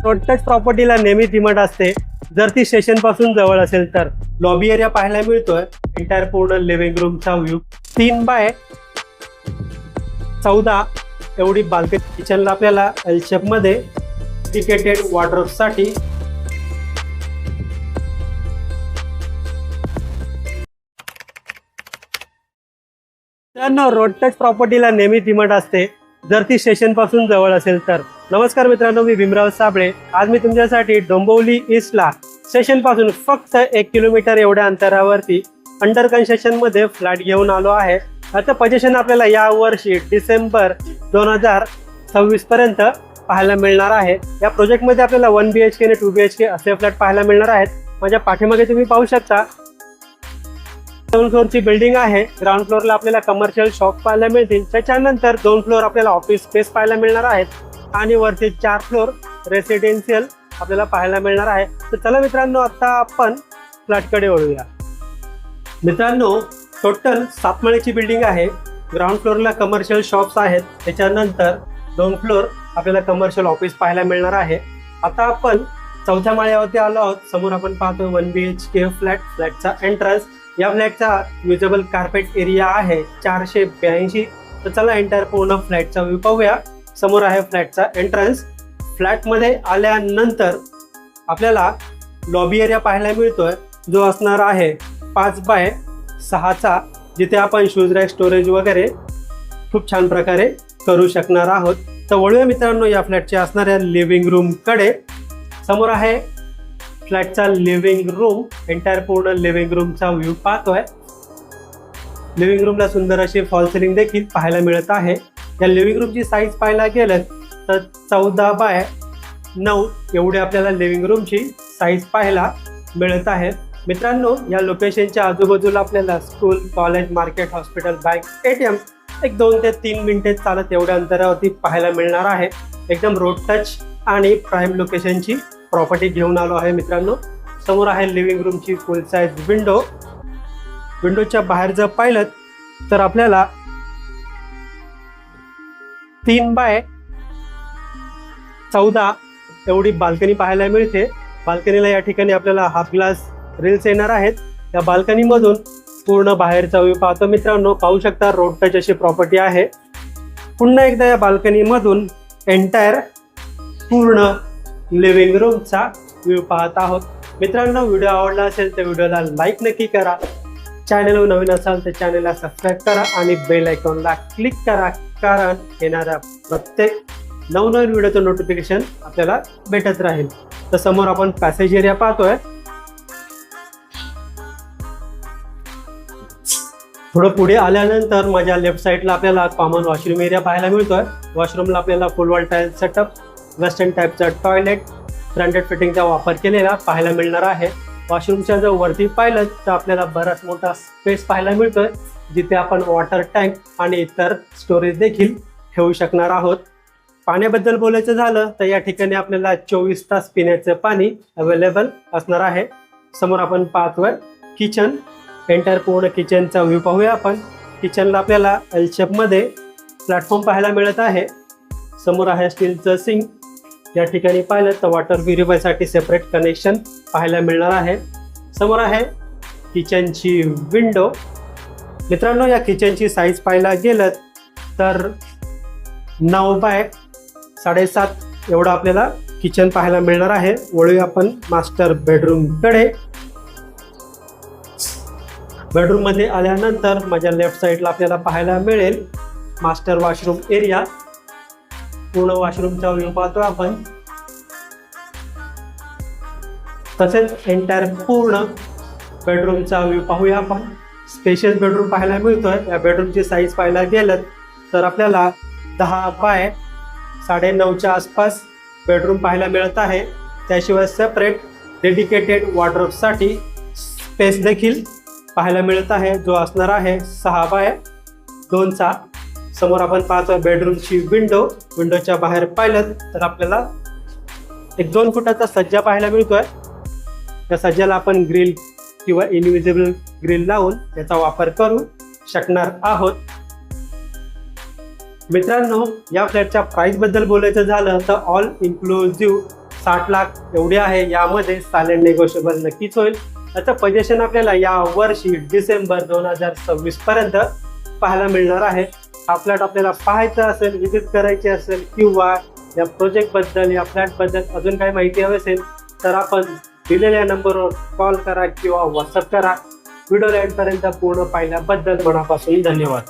Road touch प्रॉपर्टीला नेहमी demand असते जर ती स्टेशन पासून जवळ असेल तर. लॉबी एरिया पाहायला मिळतोय, एंटायर पूर्ण लिव्हिंग रूमचा व्ह्यू, 3x14 एवढी बाल्कनी. किचनला आपल्याला एल शेप मध्ये डेडिकेटेड वॉर्डरोब साठी मित्रांनो, रोड टच प्रॉपर्टीला नेहमी डिमांड असते जर ती स्टेशन पासून जवळ असेल तर. नमस्कार मित्रांनो, मी भीमराव साबळे. आज मी तुमच्यासाठी डोंबिवली ईस्टला स्टेशन पासून फक्त 1 किलोमीटर एवढ्या अंतरावरती अंडर कन्स्ट्रक्शन मध्ये फ्लॅट घेऊन आलो आहे. आता पोझिशन आपल्याला या वर्षी डिसेंबर 2026 पर्यंत पाहायला मिळणार आहे. या प्रोजेक्ट मध्ये आपल्याला 1 BHK आणि 2 BHK असे फ्लॅट पाहायला मिळणार आहेत. माझ्या पाठीमागे तुम्ही पाहू शकता 2 फ्लोअरची बिल्डिंग आहे. ग्राउंड फ्लोअरला आपल्याला कमर्शियल शॉप पाहायला मिळतील. त्याच्यानंतर 2 फ्लोअर आपल्याला ऑफिस स्पेस पाहायला मिळणार आहेत आणि वरती 4 फ्लोअर रेसिडेन्शियल आपल्याला पाहायला मिळणार आहे. तर चला मित्रांनो, आता आपण फ्लॅटकडे वळूया. मित्रांनो, टोटल 7 माळ्याची बिल्डिंग आहे. ग्राउंड फ्लोअरला कमर्शियल शॉप्स आहेत. त्याच्यानंतर 2 फ्लोअर आपल्याला कमर्शियल ऑफिस पाहायला मिळणार आहे. आता आपण 4थ्या माळ्यावरती आलो आहोत. समोर आपण पाहतो 1 BHK फ्लॅटचा एंट्रन्स. या फ्लॅटचा युजेबल कार्पेट एरिया आहे 482. तर चला एंटायर पूर्ण फ्लॅटचा व्ह्यू पाहूया. समोर आहे फ्लॅटचा एंट्रन्स. फ्लॅटमध्ये आल्यानंतर आपल्याला लॉबी एरिया पाहायला मिळतोय जो असणार आहे 5x6चा, जिथे आपण शूज रॅक स्टोरेज वगैरे खूप छान प्रकारे करू शकणार आहोत. तर वळूया मित्रांनो या फ्लॅटच्या असणाऱ्या लिव्हिंग रूम कडे. समोर आहे फ्लॅटचा लिव्हिंग रूम. एंटायर पूर्ण लिव्हिंग रूमचा व्ह्यू पाहतोय. लिव्हिंग रूमला सुंदर अशी फॉल सिलिंग देखील पाहायला मिळत आहे. या लिव्हिंग रूमची साईज पाहायला गेलं तर 14x9 एवढी आपल्याला लिव्हिंग रूमची साईज पाहायला मिळत आहे. मित्रांनो, या लोकेशनच्या आजूबाजूला आपल्याला school, college, market, hospital, bank, ATM एक 2 ते 3 मिनिटे चालत एवढ्या अंतरावरती पाहायला मिळणार आहे. एकदम रोड टच आणि प्राईम लोकेशनची प्रॉपर्टी घेऊन आलो आहे मित्रांनो. समोर आहे लिव्हिंग रूमची फुल साईज विंडो. विंडोच्या बाहेर जर पाहिलं तर आपल्याला 3x14 एवढी बाल्कनी पाहायला मिळते. बाल्कनीला या ठिकाणी आपल्याला हाफ ग्लास रिल्स येणार आहेत. या बाल्कनी मधून पूर्ण बाहेरचा व्ह्यू पाहतो मित्रांनो. पाहू शकता रोड टच अशी प्रॉपर्टी आहे. पुन्हा एकदा या बाल्कनी मधून एंटायर पूर्ण लिव्हिंग रूमचा व्ह्यू पाहत आहोत. मित्रांनो, व्हिडिओ आवडला असेल तर व्हिडिओला लाईक नक्की करा. चॅनलवर नवीन असाल तर चॅनलला सबस्क्राईब करा आणि बेल आयकॉनला क्लिक करा, कारण येणाऱ्या प्रत्येक नवनवीन व्हिडिओचं नोटिफिकेशन आपल्याला भेटत राहील. तर समोर आपण पॅसेज एरिया पाहतोय. थोडं पुढे आल्यानंतर माझ्या लेफ्ट साईडला आपल्याला कॉमन वॉशरूम एरिया पाहायला मिळतोय. वॉशरूमला आपल्याला फुल वॉल टाईल सेटअप, वेस्टर्न टाईपचा टॉयलेट, ब्रँडेड फिटिंगचा वापर केलेला पाहायला मिळणार आहे. वॉशरूमच्या जर वरती पाहिलं तर आपल्याला बराच मोठा स्पेस पाहायला मिळतोय, जिथे आपण वॉटर टँक आणि इतर स्टोरेज देखील ठेवू शकणार आहोत. पाण्याबद्दल बोलायचं झालं तर या ठिकाणी आपल्याला 24 तास पिण्याचं पाणी अवेलेबल असणार आहे. समोर आपण पाहतोय किचन. एंटायर पूर्ण किचनचा व्ह्यू पाहूया आपण. किचनला आपल्याला एल शेप मध्ये प्लॅटफॉर्म पाहायला मिळत आहे. समोर आहे स्टीलचं सिंक. या ठिकाणी पाहिलं तर वॉटर प्युरिफायसाठी सेपरेट कनेक्शन पाहायला मिळणार आहे. समोर आहे किचनची विंडो. मित्रांनो, या किचनची साईज पाहायला गेलं तर 9x7.5 एवढं आपल्याला किचन पाहायला मिळणार आहे. वळूया आपण मास्टर बेडरूम कडे. बेडरूम मध्ये आल्यानंतर माझ्या लेफ्ट साईडला आपल्याला पाहायला मिळेल मास्टर वॉशरूम एरिया. पूर्ण वॉशरूमचा व्ह्यू पाहतो आपण. तसेच एंटायर पूर्ण बेडरूमचा व्ह्यू पाहूया आपण. स्पेशियस बेडरूम पाहायला मिळतोय. या बेडरूमची साईज पाहायला गेलं तर आपल्याला 10x9.5च्या आसपास बेडरूम पाहायला मिळत आहे. त्याशिवाय सेपरेट डेडिकेटेड वॉर्डरोबसाठी स्पेस देखील पाहायला मिळत आहे, जो असणार आहे 6x2चा. समोर आपण पाहतोय बेडरूमची विंडो. विंडोच्या बाहेर पाहिलं तर आपल्याला एक 2 फुटाचा सज्जा पाहायला मिळतोय. त्या सज्जाला आपण ग्रिल किंवा इनविजिबल ग्रिल लावून त्याचा वापर करू शकणार आहोत. मित्रांनो, या फ्लॅटच्या प्राइस बद्दल बोलायचं झालं तर ऑल इन्क्लुझिव्ह 60 लाख एवढी आहे. यामध्ये सायलेंट नेगोशिएबल नक्कीच होईल. याचं पोझिशन आपल्याला या वर्षी डिसेंबर 2026 पर्यंत पाहायला मिळणार आहे. हा फ्लॅट आपल्याला पाहायचा असेल, विजिट करायची असेल किंवा या प्रोजेक्ट बद्दल, या फ्लॅट बद्दल अजून काही माहिती हवी असेल तर आपण दिलेल्या नंबरवर कॉल करा किंवा व्हॉट्सअप करा. व्हिडिओ एंडपर्यंत पूर्ण पाहिल्याबद्दल मनापासून धन्यवाद.